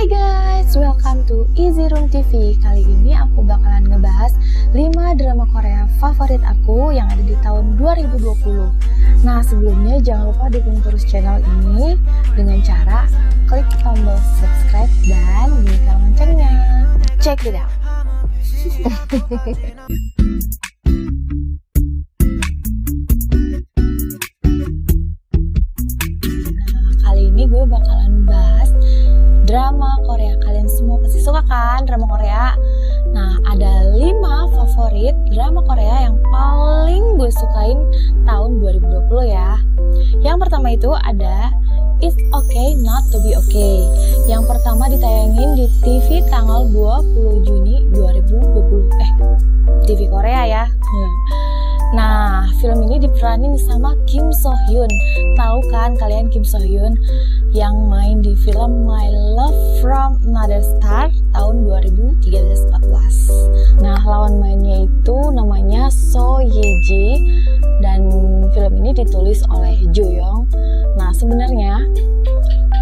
Hai guys, welcome to Easy Room TV. Kali ini aku bakalan ngebahas 5 drama Korea favorit aku yang ada di tahun 2020. Nah, sebelumnya jangan lupa dukung terus channel ini dengan cara klik tombol subscribe dan bunyikan loncengnya. Check it out. Kali ini gue bakalan bahas drama Korea. Kalian semua pasti suka kan drama Korea? Nah, ada 5 favorit drama Korea yang paling gue sukain tahun 2020 ya. Yang pertama itu ada It's Okay Not To Be Okay. Yang pertama ditayangin di TV tanggal 20 Juni 2020. TV Korea ya. Nah, film ini diperanin sama Kim So Hyun. Tahu kan kalian Kim So Hyun yang main di film My Love From Another Star tahun 2013-14. Nah, lawan mainnya itu namanya So Ye Ji dan film ini ditulis oleh Jo Young. Nah, sebenarnya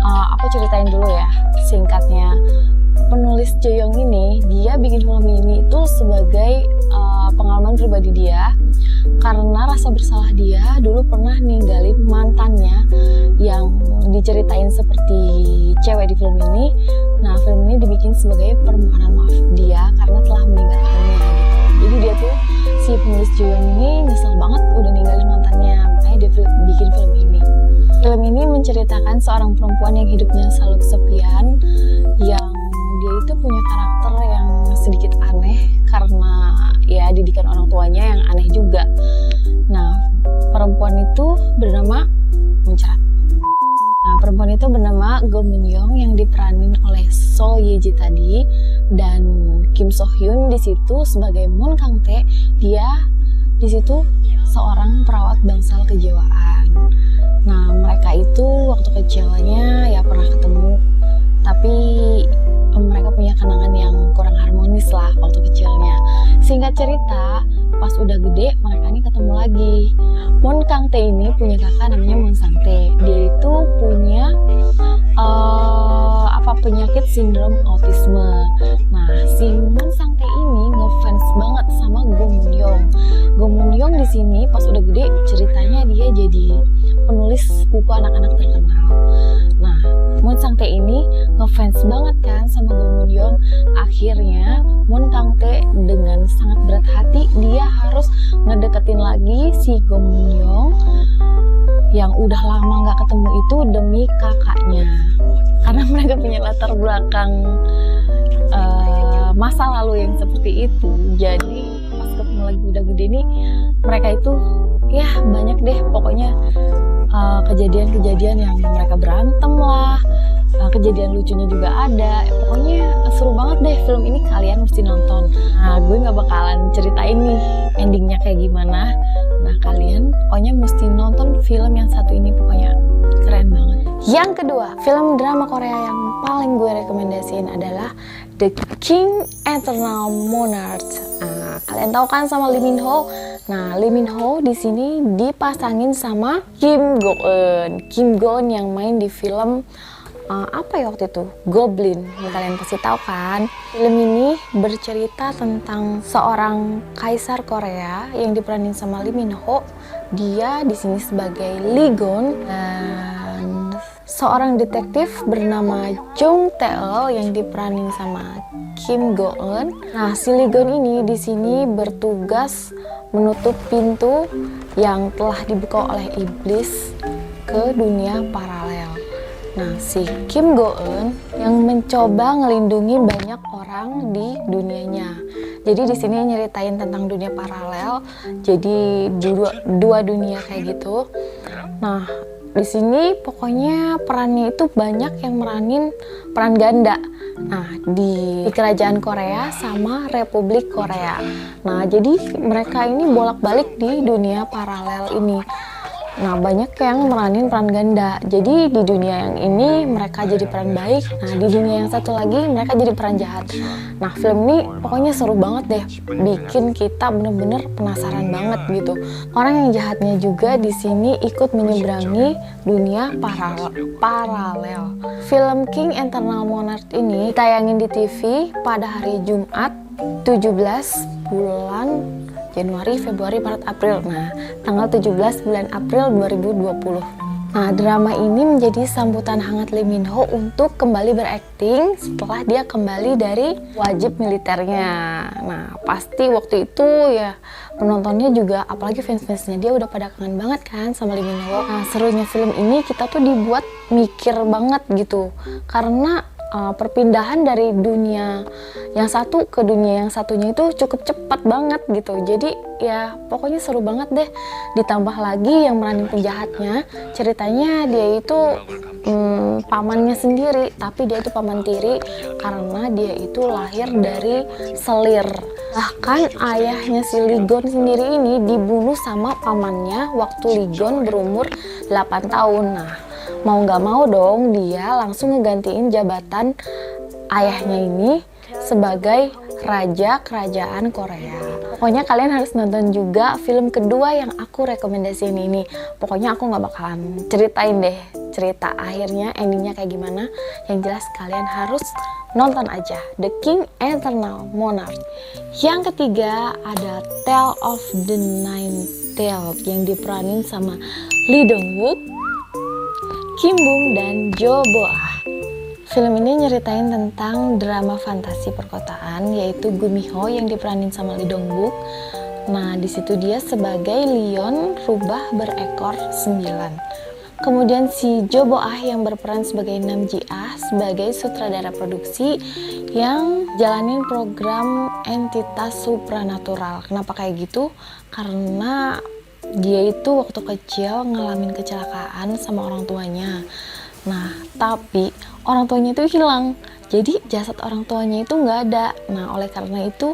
aku ceritain dulu ya singkatnya. Penulis Jo Young ini, dia bikin film ini itu sebagai pengalaman pribadi dia karena rasa bersalah dia dulu pernah ninggalin mantannya yang diceritain seperti cewek di film ini. Nah, film ini dibikin sebagai permohonan maaf dia karena telah meninggalkannya gitu. Jadi dia tuh, si penulis Jo Young ini nyesel banget udah ninggalin mantannya, makanya dia bikin film ini. Film ini menceritakan seorang perempuan yang hidupnya selalu kesepian, yang dia itu punya karakter yang sedikit aneh karena ya didikan orang tuanya yang aneh juga. Nah, perempuan itu bernama Muncrat. Nah, perempuan itu bernama Go Min Young yang diperanin oleh So Ye Ji tadi, dan Kim So Hyun di situ sebagai Moon Kang Tae. Dia di situ seorang perawat bangsal kejiwaan. Nah, mereka itu waktu kecilnya ya pernah ketemu, tapi mereka punya kenangan yang kurang harmonis lah waktu kecilnya. Singkat cerita, pas udah gede mereka ini ketemu lagi. Moon Kang Tae ini punya kakak namanya Moon Sang Tae. Dia itu punya penyakit sindrom autisme. Nah, si Moon Sang Tae ini ngefans banget sama Go Min Young. Go Min Young di sini pas udah gede ceritanya dia jadi penulis buku anak-anak terkenal. Nah, Moon Sang Tae ini ngefans banget kan sama Go Min Young. Akhirnya Moon Kang Tae dengan sangat berat hati dia harus ngedeketin lagi si Go Min Young yang udah lama nggak ketemu itu demi kakaknya, karena mereka punya latar belakang masa lalu yang seperti itu. Jadi pas ketemu lagi udah gede nih, mereka itu ya banyak deh pokoknya kejadian-kejadian yang mereka berantem lah, kejadian lucunya juga ada. Pokoknya seru banget deh film ini, kalian mesti nonton. Nah, gue nggak bakalan ceritain nih endingnya kayak gimana. Nah, kalian pokoknya mesti nonton film yang satu ini, pokoknya keren banget. Yang kedua, film drama Korea yang paling gue rekomendasiin adalah The King Eternal Monarch. Nah, kalian tahu kan sama Lee Min Ho. Nah, Lee Min Ho di sini dipasangin sama Kim Go Eun. Kim Go Eun yang main di film apa ya waktu itu? Goblin. Kalian pasti tahu kan? Film ini bercerita tentang seorang kaisar Korea yang diperanin sama Lee Min Ho. Dia di sini sebagai Lee Gon, dan seorang detektif bernama Jung Tae-eul yang diperanin sama Kim Go Eun. Nah, si Lee Gon ini di sini bertugas menutup pintu yang telah dibuka oleh iblis ke dunia paralel. Nah, si Kim Go Eun yang mencoba ngelindungi banyak orang di dunianya. Jadi di sini nyeritain tentang dunia paralel. Jadi dua dunia kayak gitu. Nah, di sini pokoknya perannya itu banyak yang meranin peran ganda. Nah, di kerajaan Korea sama Republik Korea. Nah, jadi mereka ini bolak-balik di dunia paralel ini. Nah, banyak yang meranin peran ganda. Jadi di dunia yang ini mereka jadi peran baik. Nah, di dunia yang satu lagi mereka jadi peran jahat. Nah, film ini pokoknya seru banget deh. Bikin kita bener-bener penasaran banget gitu. Orang yang jahatnya juga di sini ikut menyeberangi dunia paralel. Film King Eternal Monarch ini tayangin di TV pada hari Jumat 17 bulan Januari, Februari, Maret, April. Nah, tanggal 17 bulan April 2020. Nah, drama ini menjadi sambutan hangat Lee Min Ho untuk kembali berakting setelah dia kembali dari wajib militernya. Nah, pasti waktu itu ya penontonnya juga, apalagi fans-fansnya dia udah pada kangen banget kan sama Lee Min Ho. Nah, serunya film ini kita tuh dibuat mikir banget gitu. Karena perpindahan dari dunia yang satu ke dunia yang satunya itu cukup cepat banget gitu. Jadi ya pokoknya seru banget deh. Ditambah lagi yang meranin penjahatnya, ceritanya dia itu pamannya sendiri, tapi dia itu paman tiri karena dia itu lahir dari selir. Bahkan ayahnya si Ligon sendiri ini dibunuh sama pamannya waktu Ligon berumur 8 tahun. Nah, mau nggak mau dong dia langsung ngegantiin jabatan ayahnya ini sebagai raja kerajaan Korea. Pokoknya kalian harus nonton juga film kedua yang aku rekomendasiin ini. Pokoknya aku nggak bakalan ceritain deh cerita akhirnya, endingnya kayak gimana. Yang jelas kalian harus nonton aja The King Eternal Monarch. Yang ketiga ada Tale of the Nine Tails yang diperanin sama Lee Dong Wook, Kim Bum, dan Jo Bo Ah. Film ini nyeritain tentang drama fantasi perkotaan, yaitu Gu Mi Ho yang diperanin sama Lee Dong Wook. Nah, di situ dia sebagai Leon rubah berekor 9. Kemudian si Jo Bo Ah yang berperan sebagai Nam Ji Ah sebagai sutradara produksi yang jalanin program entitas supranatural. Kenapa kayak gitu? Karena dia itu waktu kecil ngalamin kecelakaan sama orang tuanya. Nah, tapi orang tuanya itu hilang. Jadi jasad orang tuanya itu nggak ada. Nah, oleh karena itu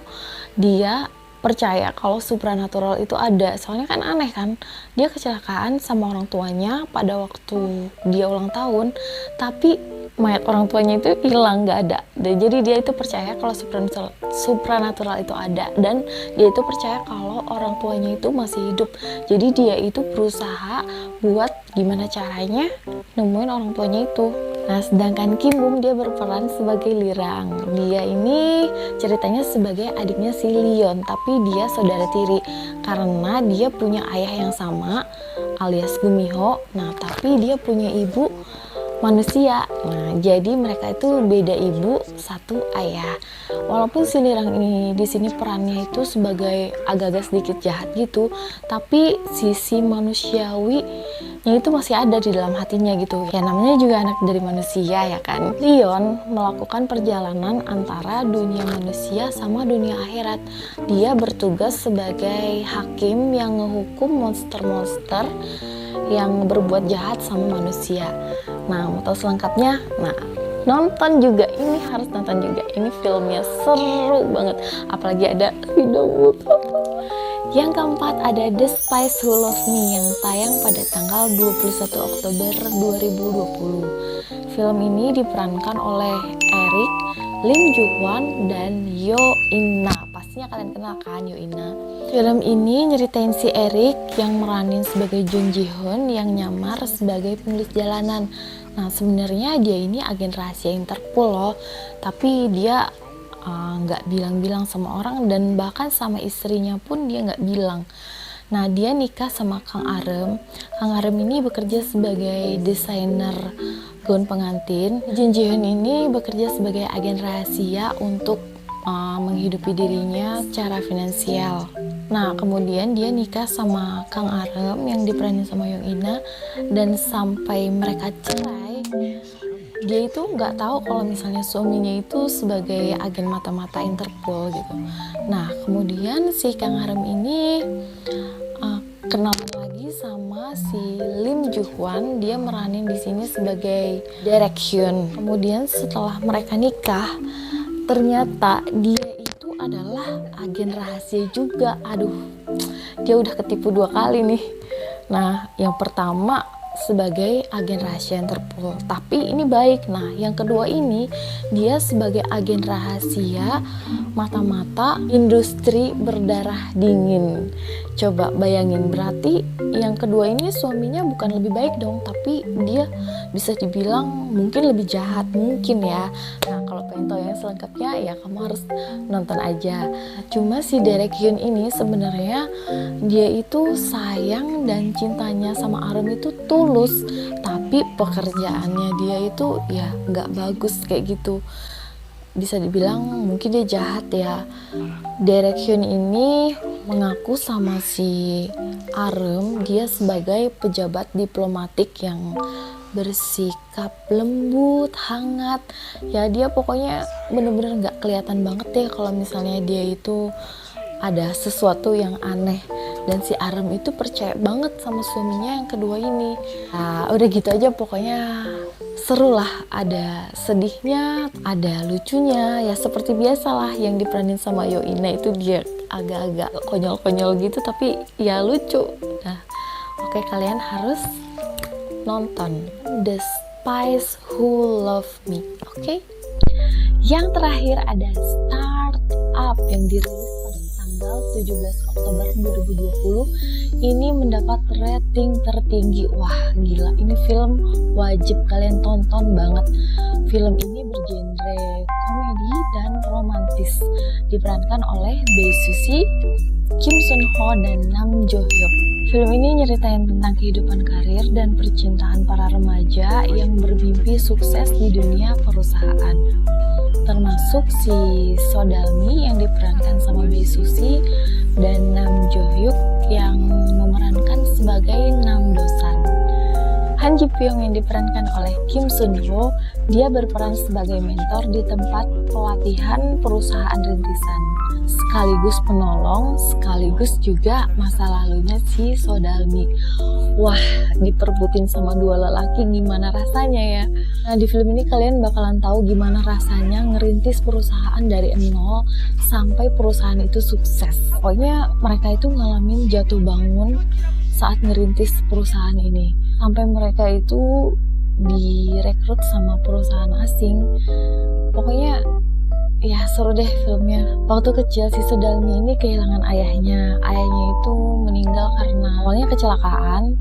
dia percaya kalau supranatural itu ada. Soalnya kan aneh kan, dia kecelakaan sama orang tuanya pada waktu dia ulang tahun, tapi mayat orang tuanya itu hilang, nggak ada. Dan jadi dia itu percaya kalau supranatural itu ada, dan dia itu percaya kalau orang tuanya itu masih hidup. Jadi dia itu berusaha buat gimana caranya nemuin orang tuanya itu. Nah, sedangkan Kim Bum dia berperan sebagai Lirang. Dia ini ceritanya sebagai adiknya si Leon, tapi dia saudara tiri karena dia punya ayah yang sama alias Gu Mi Ho. Nah, tapi dia punya ibu manusia. Nah, jadi mereka itu beda ibu, satu ayah. Walaupun si Lirang ini di sini perannya itu sebagai agak-agak sedikit jahat gitu, tapi sisi manusiawinya itu masih ada di dalam hatinya gitu. Ya namanya juga anak dari manusia ya kan. Leon melakukan perjalanan antara dunia manusia sama dunia akhirat. Dia bertugas sebagai hakim yang ngehukum monster-monster yang berbuat jahat sama manusia. Nah, mau tahu selengkapnya? Nah, nonton juga, ini harus nonton juga. Ini filmnya seru banget, apalagi ada Lee Dong Wook. Yang keempat ada The Spies Who Love Me yang tayang pada tanggal 21 Oktober 2020. Film ini diperankan oleh Eric, Lim Ju Hwan, dan Yo In Na. Pastinya kalian kenal kan Yo In Na. Film ini nyeritain si Eric yang meranin sebagai Jun Ji Hoon yang nyamar sebagai penulis jalanan. Nah, sebenarnya dia ini agen rahasia Interpol loh, tapi dia nggak bilang-bilang sama orang, dan bahkan sama istrinya pun dia nggak bilang. Nah, dia nikah sama Kang Arem. Kang Arem ini bekerja sebagai desainer gaun pengantin. Jun Ji Hoon ini bekerja sebagai agen rahasia untuk menghidupi dirinya secara finansial. Nah, kemudian dia nikah sama Kang Arem yang diperanin sama Yong Ina, dan sampai mereka cerai, dia itu nggak tahu kalau misalnya suaminya itu sebagai agen mata-mata Interpol gitu. Nah, kemudian si Kang Arem ini kenalan lagi sama si Lim Ju Hwan. Dia meranin di sini sebagai Derek Hyun. Kemudian setelah mereka nikah, ternyata dia itu adalah agen rahasia juga. Aduh, dia udah ketipu 2 kali nih. Nah, yang pertama sebagai agen rahasia Interpol, tapi ini baik. Nah, yang kedua ini dia sebagai agen rahasia mata-mata industri berdarah dingin. Coba bayangin, berarti yang kedua ini suaminya bukan lebih baik dong, tapi dia bisa dibilang mungkin lebih jahat mungkin ya. Nah, kalau pengen tahu yang selengkapnya ya kamu harus nonton aja. Cuma si Derek Hyun ini sebenarnya dia itu sayang dan cintanya sama Arum itu tulus, tapi pekerjaannya dia itu ya nggak bagus kayak gitu. Bisa dibilang mungkin dia jahat ya. Derek Hyun ini mengaku sama si Arum dia sebagai pejabat diplomatik yang bersikap lembut, hangat. Ya dia pokoknya bener-bener gak kelihatan banget deh kalau misalnya dia itu ada sesuatu yang aneh. Dan si Arum itu percaya banget sama suaminya yang kedua ini. Nah, udah gitu aja pokoknya seru lah, ada sedihnya, ada lucunya, ya seperti biasalah yang diperanin sama Yoina itu dia agak-agak konyol-konyol gitu tapi ya lucu. Nah, oke, kalian harus nonton The Spies Who Love Me, oke? Yang terakhir ada Startup yang dirilis pada tanggal 17 Oktober 2020. Ini mendapat rating tertinggi. Wah, gila, ini film wajib kalian tonton banget. Film ini bergenre komedi dan romantis, diperankan oleh Bae Suzy, Kim Sun Ho, dan Nam Jo Hyuk. Film ini nyeritain tentang kehidupan karir dan percintaan para remaja yang bermimpi sukses di dunia perusahaan. Termasuk si Sodalmi yang diperankan sama Bae Suzy dan Nam Jo Hyuk yang memerankan sebagai Nam Do-san. Han Ji Pyong yang diperankan oleh Kim Sun Ho, dia berperan sebagai mentor di tempat pelatihan perusahaan rintisan, sekaligus penolong, sekaligus juga masa lalunya si Sodalmi. Wah, diperbutin sama dua lelaki gimana rasanya ya. Nah, di film ini kalian bakalan tahu gimana rasanya ngerintis perusahaan dari nol sampai perusahaan itu sukses. Pokoknya mereka itu ngalamin jatuh bangun saat ngerintis perusahaan ini. Sampai mereka itu direkrut sama perusahaan asing. Pokoknya ya seru deh filmnya. Waktu kecil si Sodalmi ini kehilangan ayahnya. Ayahnya itu meninggal karena awalnya kecelakaan,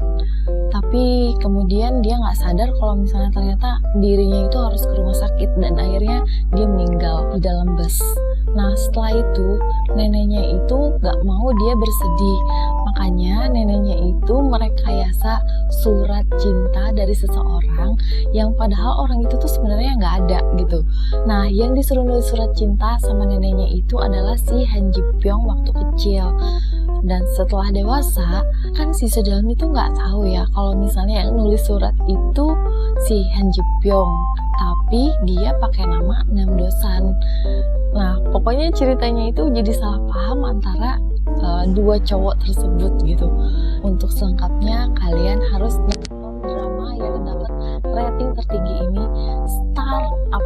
tapi kemudian dia nggak sadar kalau misalnya ternyata dirinya itu harus ke rumah sakit dan akhirnya dia meninggal di dalam bus. Nah, setelah itu neneknya itu nggak mau dia bersedih, makanya neneknya itu merekayasa surat cinta dari seseorang yang padahal orang itu tuh sebenarnya nggak ada gitu. Nah, yang disuruh nulis surat cinta sama neneknya itu adalah si Han Ji Pyong waktu kecil. Dan setelah dewasa, kan si Sodalmi itu nggak tahu ya kalau misalnya yang nulis surat itu si Han Ji Pyong, tapi dia pakai nama Nam Do-san. Nah, pokoknya ceritanya itu jadi salah paham antara dua cowok tersebut gitu. Untuk selengkapnya kalian harus nonton drama yang dapat rating tertinggi ini, Startup.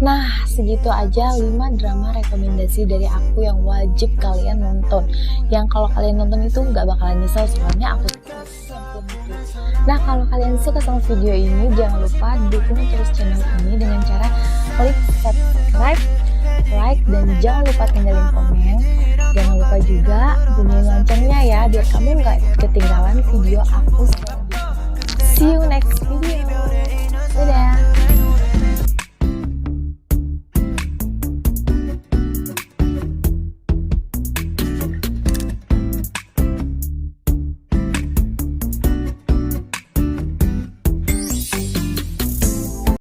Nah, segitu aja 5 drama rekomendasi dari aku yang wajib kalian nonton. Yang kalau kalian nonton itu nggak bakalan nyesel, soalnya aku Nah, kalau kalian suka sama video ini, jangan lupa dukung terus channel ini dengan cara klik subscribe, like, dan jangan lupa tinggalin komen. Jangan lupa juga bunyiin loncengnya ya, biar kamu nggak ketinggalan video aku selanjutnya. See you next video.